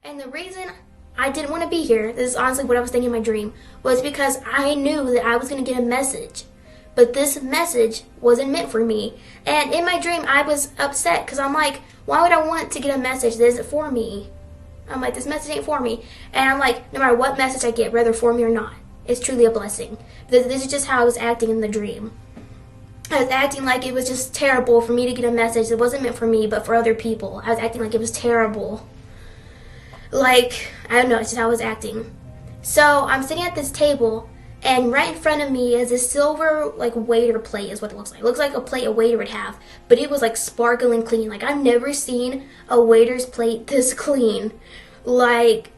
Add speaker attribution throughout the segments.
Speaker 1: And the reason I didn't want to be here, this is honestly what I was thinking in my dream, was because I knew that I was going to get a message. But this message wasn't meant for me. And in my dream, I was upset because I'm like, why would I want to get a message that isn't for me? I'm like, this message ain't for me. And I'm like, no matter what message I get, whether for me or not, it's truly a blessing. This is just how I was acting in the dream. I was acting like it was just terrible for me to get a message that wasn't meant for me, but for other people. I was acting like it was terrible. Like, I don't know, it's just how I was acting. So I'm sitting at this table, and right in front of me is a silver, like, waiter plate is what it looks like. It looks like a plate a waiter would have, but it was, like, sparkling clean. Like, I've never seen a waiter's plate this clean. Like,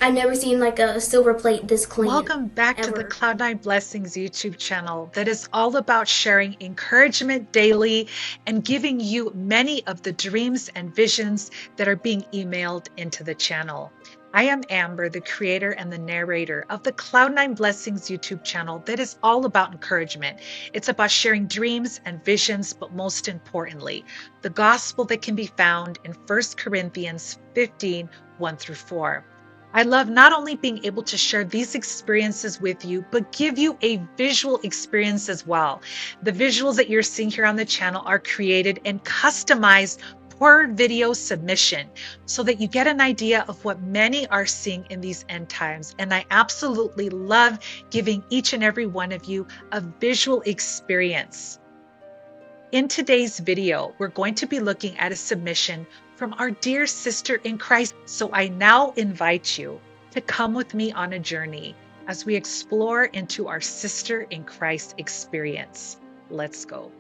Speaker 1: I've never seen, like, a silver plate this clean.
Speaker 2: Welcome back to the Cloud9 Blessings YouTube channel that is all about sharing encouragement daily and giving you many of the dreams and visions that are being emailed into the channel. I am Amber, the creator and the narrator of the Cloud9 Blessings YouTube channel that is all about encouragement. It's about sharing dreams and visions, but most importantly, the gospel that can be found in 1 Corinthians 15, 1-4. I love not only being able to share these experiences with you, but give you a visual experience as well. The visuals that you're seeing here on the channel are created and customized per video submission so that you get an idea of what many are seeing in these end times. And I absolutely love giving each and every one of you a visual experience. In today's video, we're going to be looking at a submission from our dear sister in Christ. So I now invite you to come with me on a journey as we explore into our sister in Christ experience. Let's go.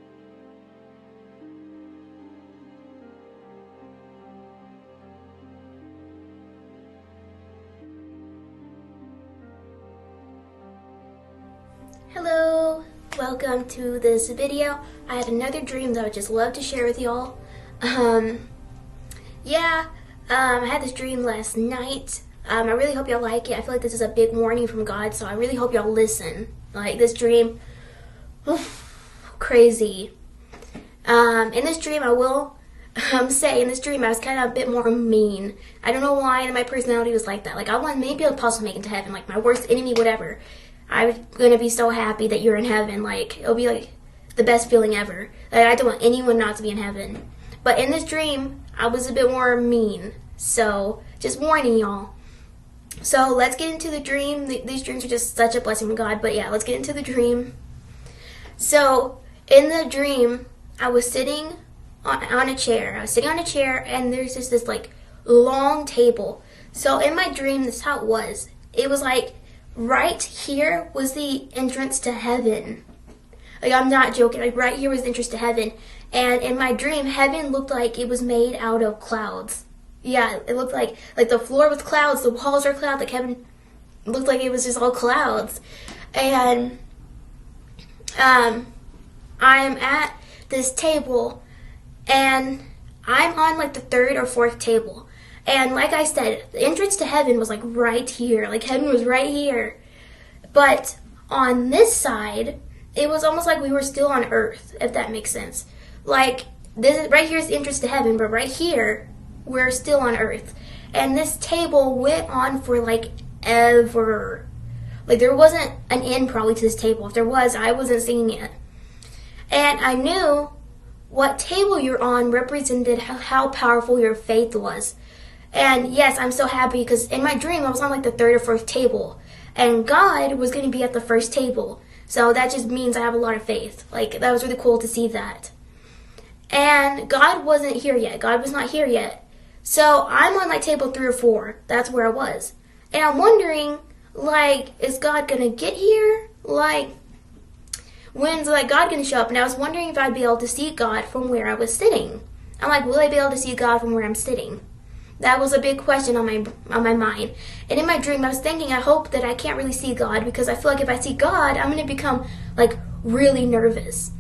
Speaker 1: Hello, welcome to this video. I had another dream that I would just love to share with y'all. I had this dream last night. I really hope y'all like it. I feel like this is a big warning from God, so I really hope y'all listen. Like, this dream, crazy. In this dream, I will say, in this dream, I was kind of a bit more mean. I don't know why my personality was like that. Like, I want maybe a puzzle make it to heaven, like my worst enemy, whatever. I'm going to be so happy that you're in heaven. Like, it'll be like the best feeling ever. Like, I don't want anyone not to be in heaven. But in this dream, I was a bit more mean. So, just warning y'all. So, let's get into the dream. These dreams are just such a blessing from God. But yeah, let's get into the dream. So, in the dream, I was sitting on a chair. I was sitting on a chair, and there's just this, like, long table. So, in my dream, this is how it was. It was like, right here was the entrance to heaven. Like, I'm not joking. Like, right here was the entrance to heaven. And in my dream, heaven looked like it was made out of clouds. Yeah, it looked like the floor was clouds, the walls are clouds, like heaven looked like it was just all clouds. And I'm at this table, and I'm on like the third or fourth table. And like I said, the entrance to heaven was like right here. Like, heaven was right here. But on this side, it was almost like we were still on earth, if that makes sense. Like, this is right here is the entrance to heaven, but right here, we're still on earth. And this table went on for like ever. Like, there wasn't an end probably to this table. If there was, I wasn't seeing it. And I knew what table you're on represented how powerful your faith was. And yes, I'm so happy because in my dream, I was on like the third or fourth table. And God was going to be at the first table. So that just means I have a lot of faith. Like, that was really cool to see that. And God wasn't here yet. God was not here yet. So I'm on like table 3 or 4. That's where I was. And I'm wondering, like, is God going to get here? Like, when's like God going to show up? And I was wondering if I'd be able to see God from where I was sitting. I'm like, will I be able to see God from where I'm sitting? That was a big question on my mind. And in my dream, I was thinking, I hope that I can't really see God, because I feel like if I see God, I'm going to become, like, really nervous.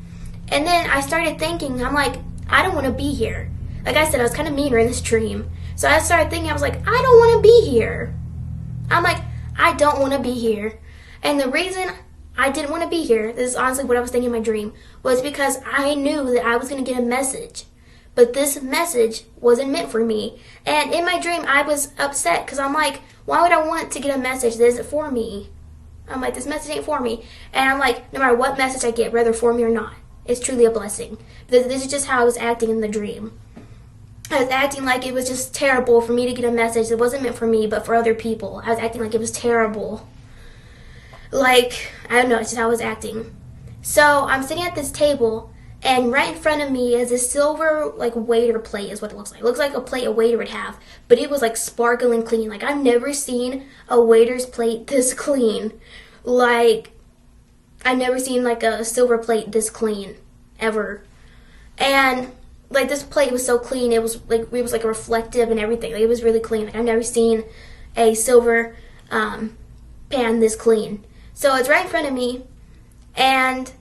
Speaker 1: And then I started thinking, I'm like, I don't want to be here. Like I said, I was kind of meaner in this dream. So I started thinking, I was like, I don't want to be here. I'm like, I don't want to be here. And the reason I didn't want to be here, this is honestly what I was thinking in my dream, was because I knew that I was going to get a message. but this message wasn't meant for me. And in my dream, I was upset because I'm like, why would I want to get a message that isn't for me? I'm like, this message ain't for me. And I'm like, no matter what message I get, whether for me or not, it's truly a blessing. This is just how I was acting in the dream. I was acting like it was just terrible for me to get a message that wasn't meant for me, but for other people. I was acting like it was terrible. Like, I don't know, it's just how I was acting. So I'm sitting at this table, and right in front of me is a silver, like, waiter plate is what it looks like. It looks like a plate a waiter would have, but it was, like, sparkling clean. Like, I've never seen a waiter's plate this clean. Like, I've never seen, like, a silver plate this clean, ever. And, like, this plate was so clean, it was, like, a reflective and everything. Like, it was really clean. Like, I've never seen a silver pan this clean. So it's right in front of me, and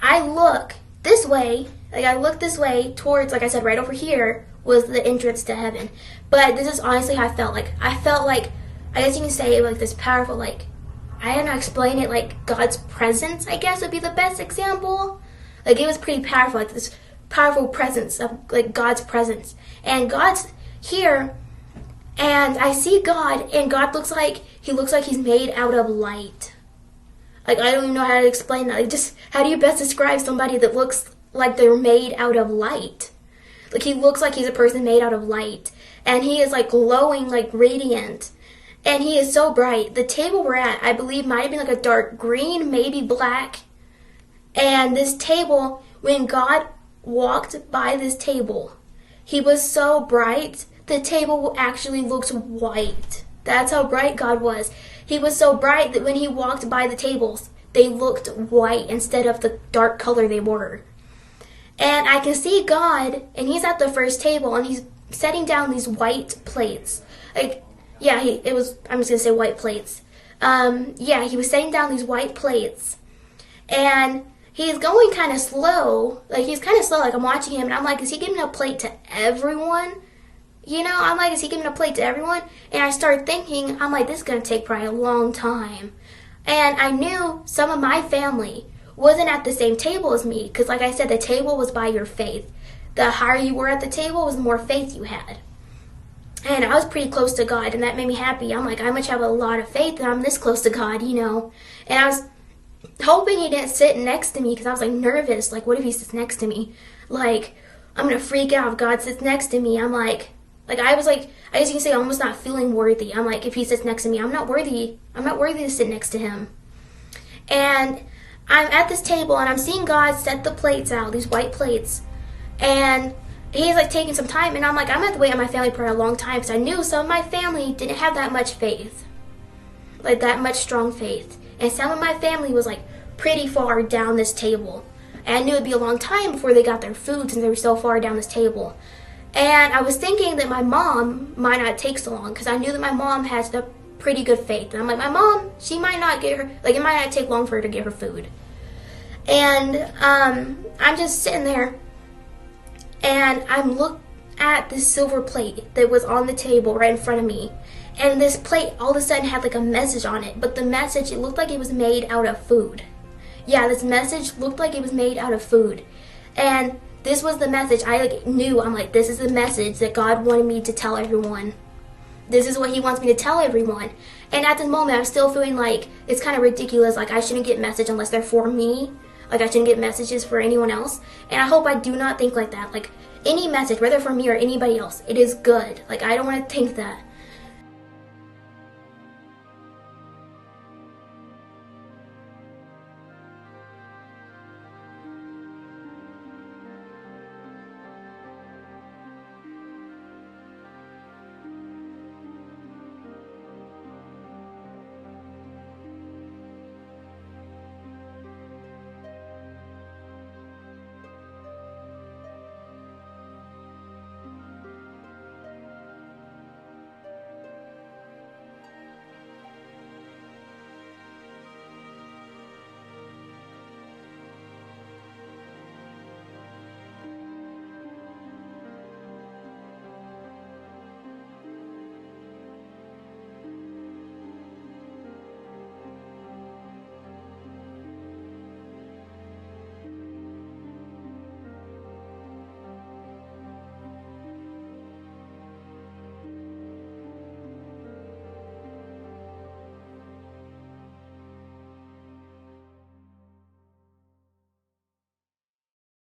Speaker 1: I look this way, like I look this way towards, like I said, right over here was the entrance to heaven. But this is honestly how I felt. Like, I felt like, I guess you can say, like this powerful, like, I don't know, explain it, like God's presence, I guess would be the best example. Like, it was pretty powerful, like this powerful presence of, like, God's presence. And God's here, and I see God, and God looks like he's made out of light. Like, I don't even know how to explain that. Like, just, how do you best describe somebody that looks like they're made out of light? Like, he looks like he's a person made out of light. And he is, like, glowing, like, radiant. And he is so bright. The table we're at, I believe, might have been, like, a dark green, maybe black. And this table, when God walked by this table, he was so bright, the table actually looked white. That's how bright God was. He was so bright that when he walked by the tables, they looked white instead of the dark color they were. And I can see God, and he's at the first table, and he's setting down these white plates. Like, yeah, I'm just going to say white plates. He was setting down these white plates. And he's going kind of slow. Like, he's kind of slow. Like, I'm watching him, and I'm like, is he giving a plate to everyone? You know, I'm like, is he giving a plate to everyone? And I started thinking, I'm like, this is going to take probably a long time. And I knew some of my family wasn't at the same table as me. Because like I said, the table was by your faith. The higher you were at the table was the more faith you had. And I was pretty close to God, and that made me happy. I'm like, I must have a lot of faith that I'm this close to God, you know. And I was hoping he didn't sit next to me because I was like nervous. Like, what if he sits next to me? Like, I'm going to freak out if God sits next to me. I was like, I guess you can say almost not feeling worthy. I'm like, if he sits next to me, I'm not worthy to sit next to him. And I'm at this table, and I'm seeing God set the plates out, these white plates. And he's like taking some time, and I'm like, I'm going to have to wait on my family for a long time because I knew some of my family didn't have that much faith. Like, that much strong faith. And some of my family was like pretty far down this table. And I knew it'd be a long time before they got their food since they were so far down this table. And I was thinking that my mom might not take so long because I knew that my mom has a pretty good faith. And I'm like, my mom, she might not get her, like, it might not take long for her to get her food. And I'm just sitting there, and I'm looking at this silver plate that was on the table right in front of me. And this plate all of a sudden had like a message on it, but the message, it looked like it was made out of food. Yeah, this message looked like it was made out of food. And this was the message. I knew, I'm like, this is the message that God wanted me to tell everyone. This is what he wants me to tell everyone. And at this moment, I'm still feeling like it's kind of ridiculous. Like, I shouldn't get message unless they're for me. Like, I shouldn't get messages for anyone else. And I hope I do not think like that. Like, any message, whether for me or anybody else, it is good. Like, I don't want to think that.